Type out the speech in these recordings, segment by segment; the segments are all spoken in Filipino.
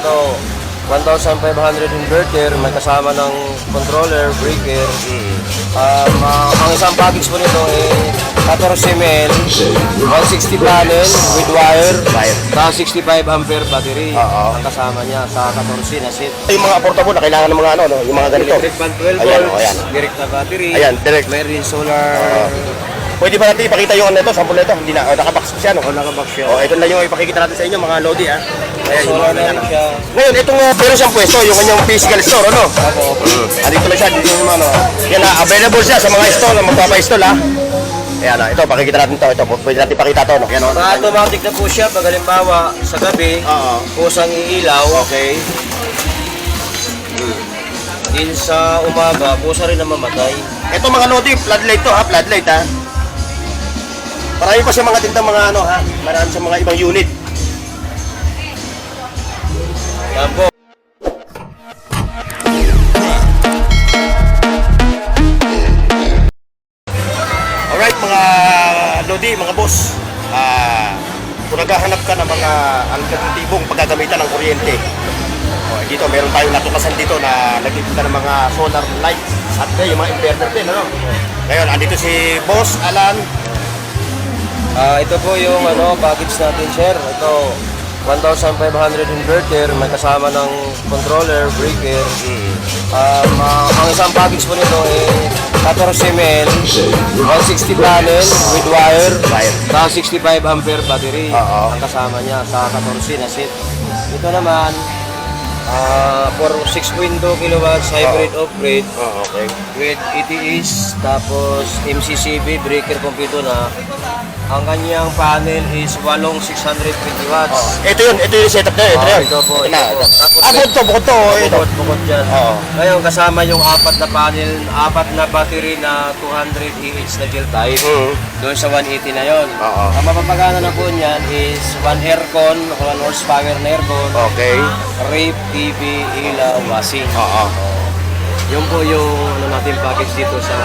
So, 1,500 inverter, may kasama ng controller, breaker. Ang isang package po nito ay 14 ml, 160 panel with wire, tapos 65 ampere battery. Ang kasama niya sa 14 na set. Yung mga portable na kailangan ng mga ano, no? Yung mga ganito. Electric fan 12 Ayan, volts, ayan. direct na battery. Ayan, direct. Meron solar. Pwede ba natin ipakita yung ano ito, sample nito? Hindi na, nakabox siya, no? Nakabox siya. Ito lang yung ipakikita natin sa inyo, mga Lodi, ha? Ayan, yung Solar mga na rin ganyan. siya. Ngayon, itong meron siyang pwesto, yung kanyang physical store, ano? Dito lang siya, dito yung ano. Yan na, available siya sa mga store, magpapa-install, ha? Ayan na, ito, pakikita natin ito, pwede natin ipakita ito, no? Yan, no? Automatic na po siya pag halimbawa sa gabi, kusang iilaw. Okay. Din sa umaga, kusa rin na mamatay. Ito mga Lodi, floodlight to, ha? Floodlight, ha? Marami pa siya mga tintang mga ano, ha? Marami sa mga ibang unit. Yan po. Alright mga Lodi, mga boss, kung naghahanap ka ng mga alternatibong paggagamitan ng kuryente, dito meron tayong natuklasan dito na nagtitinda ng mga solar lights at yung mga inverter din, ano? Ngayon, andito si Boss Alan. Ito po yung package natin, sir. Ito 1,500 inverter, may kasama ng controller, breaker. Ang isang package po nito ay 14 ml, 160 panel with wire, tapos 65 ampere battery. Ang kasama niya sa 14 na set. Ito naman for 6.2 kilowatts hybrid off-grid with ETS, tapos MCCB breaker computer na. Ang kanyang panel is 620 watts. Ito yung setup na, ito yun. Ito po. Bukod to. Bukod dyan. Ngayon, kasama yung apat na panel, apat na battery na 200 EH na gel type. Doon sa 180 na yon. Ang mapapagana na po niyan is 1 aircon, 1 horsepower na aircon. Okay. Rip, TV, ilaw, washing. Yun po yung natin package dito sa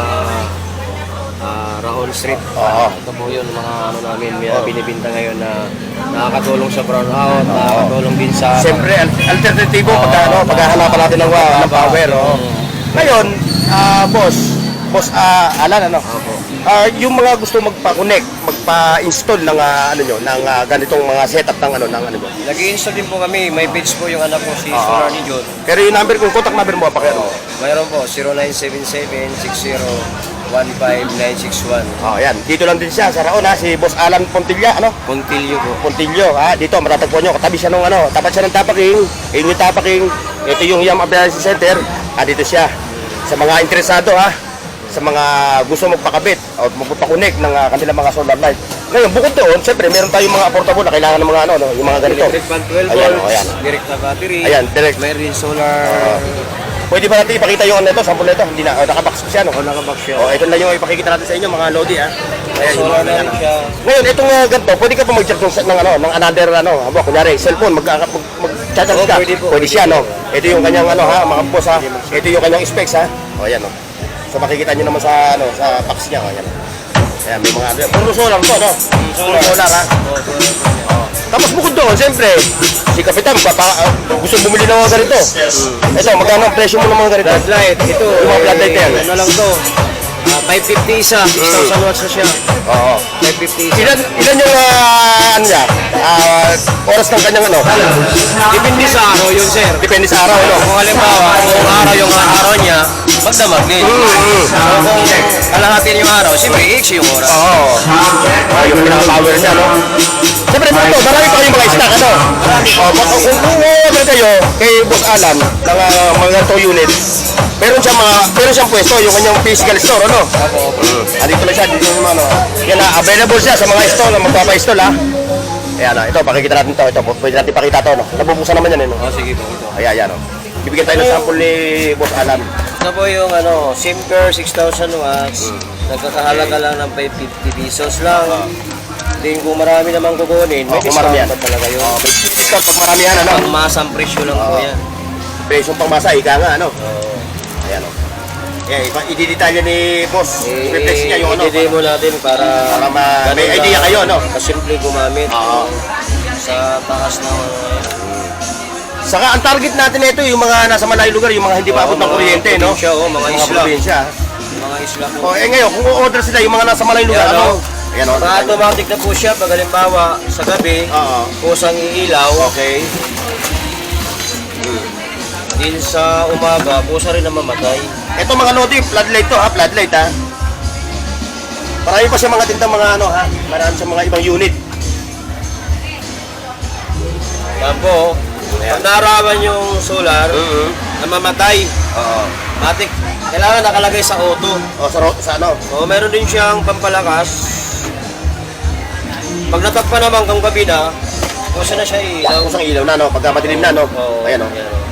Rahon Street. Ito po yun mga namin binibinta ngayon na nakakatulong sa brownout, nakakatulong din sa Siyempre, alternatibo paghahanapan natin ng power. Ngayon, Boss Alan, yung mga gusto magpa-connect, magpa-install ng ng ganitong mga setup ng nyo. Nag-i-install din po kami, may page po yung anak ko si Solar ni John. Pero yung number, kung contact number mo, Mayroon po 0977-60-15961. Yan. Dito lang din siya sa Raon, si Boss Alan Pontilla, Pontillo po. Pontillo, dito matatagpuan nyo, katabi siya tapat siya ng Tapaking, yung Tapaking, ito yung Yam Appliance Center, dito siya. Sa mga interesado, sa mga gusto magpakabit o magpapakunik ng kanilang mga solar light. Ngayon, bukod doon, siyempre, meron tayong mga portable na kailangan ng mga yung mga ganito. Electric fan 12 volts, direct na battery. Ayan, direct. Meron solar. Pwede ba natin ipakita yung ito, sample nito? Hindi na, nakabox siya, no? Nakabox siya. Ito lang yung ipakikita natin sa inyo, mga Lodi, Ayan, solar na rin siya. Ngayon, itong ganito, pwede ka pa mag-charge ng another, kunyari, cellphone, mag-charge ka. Pwede siya, no? Ito yung kanyang, mga boss, Ito yung kanyang specs, Ayan, no? So, makikita nyo naman sa, sa box niya, Ayan. Ayan, may mga, puro solar to, no? Puro solar, Tapos bukod doon, siyempre, si Kapitan, gusto bumili ng mga ganito. Ito, magkano ang presyo mo ng mga ganito? Floodlight, ito. Yung mga floodlight yan. Ano lang to? 550 isa, 6,000 watts na siya. 550 isa. Ilan yung niya? Oras ng kanyang Depende sa araw yun, sir. Depende sa araw, Kung halimbawa, kung araw yung araw niya, magdamag din. So kung kalahatin yung araw, siyempre, i-ex yung oras. Yung pinaka-power niya, no? Siyempre, marami pa kayong mga stock, Kung order kayo kay Boss Alan ng mga ito unit, meron siyang pwesto, yung kanyang physical store, Dito lang siya, dito yung Yan available siya sa mga store na magpapa-install, Ayan, ito, pakikita natin ito. Pwede natin pakita ito, Nabubusan naman yan, Sige po, ito. Ayan, Bibigyan tayo ng sample ni Boss Alan. Ito po yung Simker 6,000 watts. Nagkakahalaga lang ng 550 pesos lang. Din kung marami naman kukunin, may discount pa talaga yun. May discount pag maramihan, Pangmasang presyo lang po yan. Presyong pangmasa, ika nga, Ayan, i-detalya ni Boss. I-reflex niya yung I-demo natin para may idea kayo, Kasimple gumamit. Sa taas ng Saka ang target natin nito yung mga nasa malayong lugar, yung mga hindi pa abot ng kuryente, no? Probinsya, mga isla. probinsya. Mga isla po. O, ngayon, kung order sila yung mga nasa malayong lugar, Ayan, ano? oh. Ayan, o. Automatic na po siya pag halimbawa sa gabi, Oo. kusang iilaw. Okay. Din sa umaga, kusa rin na mamatay. Ito mga lodi, floodlight to ha, floodlight ha. Marami pa siya mga tintang mga ano ha, marami sa mga ibang unit. Yan po, pag naraman yung solar, namamatay. Oo. Matik, kailangan nakalagay sa auto. O, sa ano? O, meron din siyang pampalakas. Pag natakpan naman kung gabi na, kusa na siya ilaw. Kusang ilaw na no, pagka madilim na no. Oo, Ayan o. yan, o.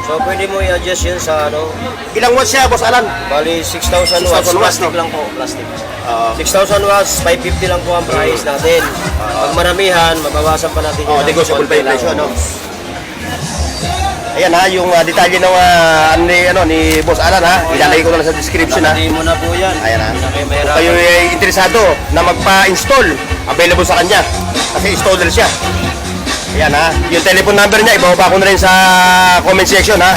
So, pwede mo i-adjust yan sa ano, Ilang watts siya, Boss Alan? bali 6,000 6,000 watts. watts, Plastic no? lang po, plastic. Oo. 6,000 watts, 550 lang po ang price natin. Pag maramihan, mabawasan pa natin Oh, ng negotiable pa yung konti presyo, lang. no? Ayan ha, yung detalye ng ni Boss Alan ha. Ilalagay ko na lang sa description ha. Nakati mo na po yan. Ayan ha. Hindi na kayo Kung mahirapan. kayo ay interesado na magpa-install, available sa kanya. Kasi installer siya. Ayan ha. Yung telephone number niya, ibababa ko na rin sa comment section ha.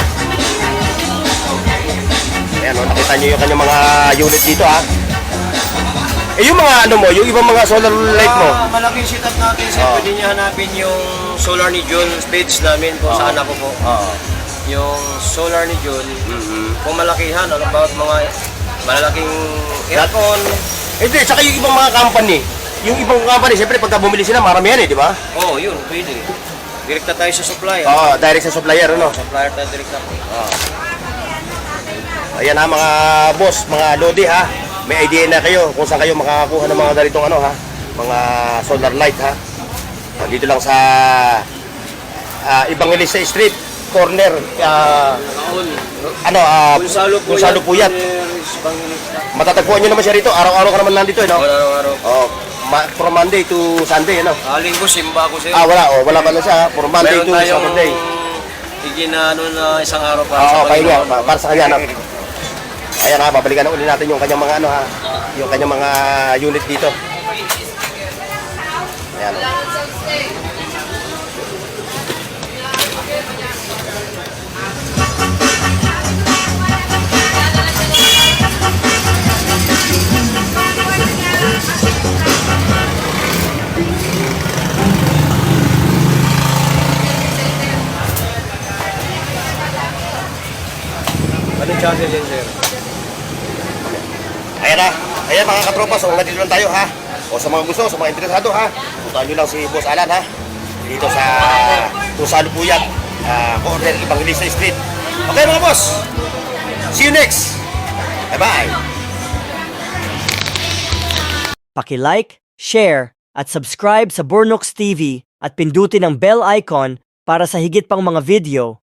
Ayan o, nakita niyo yung kanyang mga unit dito ha. Eh yung mga ano mo, yung ibang mga solar light mo. Malaking setup natin, sir. Pwede niya hanapin yung solar ni John page namin po sa anak ko po. Oo. Yung solar ni John, kung malakihan, ano ba mga malalaking aircon. Hindi, saka yung ibang mga company. Yung ibang company, siyempre pagka bumili sila, maramihan eh, di ba? Oh, yun, pwede. Direct na tayo sa supplier. Oo, direct sa supplier, ano? Supplier tayo direct na po. Ayan ha, mga boss, mga lodi ha. May idea na kayo kung saan kayo makakakuha ng mga ganitong ano ha. Mga solar light ha. Dito lang sa Evangelista Street, corner, Kaon. ano, Gonzalo Puyat. Matatagpuan nyo naman siya rito. Araw-araw ka naman nandito, eh, no? Araw-araw. Oh, from Monday to Sunday, ano? Linggo, simba ako, sir. Wala pala siya. From Monday Meron to tayong Saturday. iginaano na isang araw para Oo, sa pahinga, Panginoon. para sa kanya, no? Ayan ha, babalikan na uli natin yung kanyang mga ano ha. Yung kanyang mga unit dito. Ayan o. Anong channel yan, sir? Ayan na. Ayan mga katropa, so hanggang dito lang tayo ha. O sa mga gusto, sa mga interesado ha, puntahan nyo lang si Boss Alan ha. Dito sa Gonzalo Puyat, corner Evangelista Street. Okay mga boss, see you next. Bye-bye. Paki-like, share, at subscribe sa Bornox TV at pindutin ang bell icon para sa higit pang mga video.